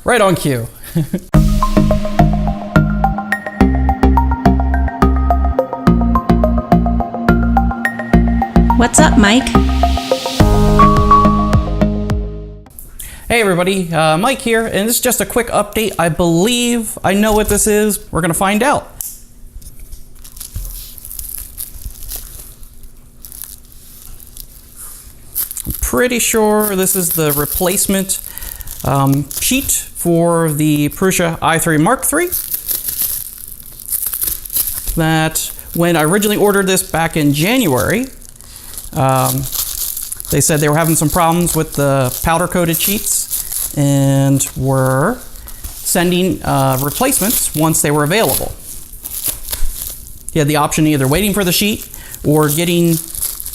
Right on cue. What's up, Mike? Hey everybody, Mike here, and this is just a quick update. I believe I know what this is. We're gonna find out. I'm pretty sure this is the replacement sheet for the PRUSA i3 Mark III. That when I originally ordered this back in January, they said they were having some problems with the powder-coated sheets and were sending replacements once they were available. You had the option of either waiting for the sheet or getting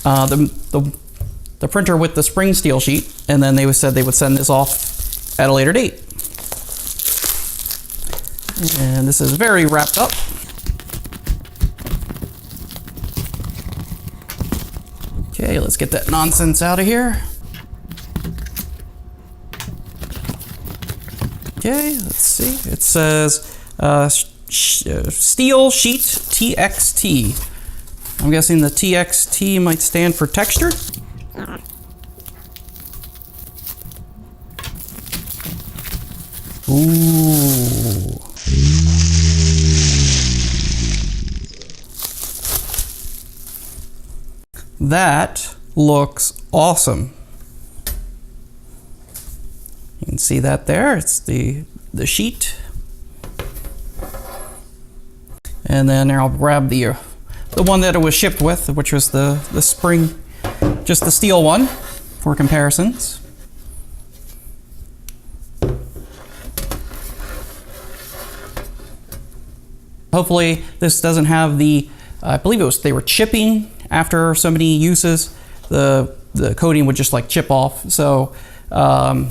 the printer with the spring steel sheet, and then they said they would send this off at a later date. And this is very wrapped up. Okay, let's get that nonsense out of here. Okay, let's see. It says steel sheet TXT. I'm guessing the TXT might stand for textured. Ooh. That looks awesome. You can see that there. It's the sheet. And then I'll grab the one that it was shipped with, which was the spring, just the steel one for comparisons. Hopefully this doesn't have the, I believe they were chipping after so many uses. The coating would just like chip off. So I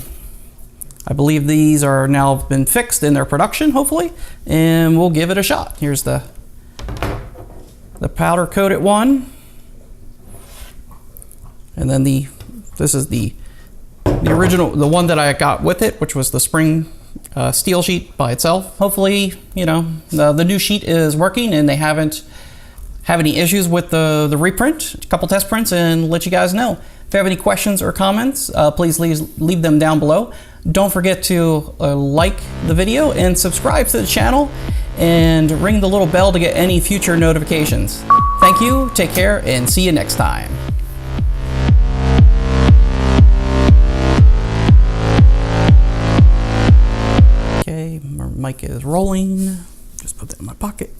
believe these are now been fixed in their production, hopefully, and we'll give it a shot. Here's the powder coated one. And then this is the original, the one that I got with it, which was the spring steel sheet by itself. Hopefully, you know, the new sheet is working and they haven't have any issues with the reprint. A couple test prints and let you guys know. If you have any questions or comments, please leave them down below. Don't forget to like the video and subscribe to the channel and ring the little bell to get any future notifications. Thank you, take care, and see you next time. Okay, my mic is rolling. Just put that in my pocket.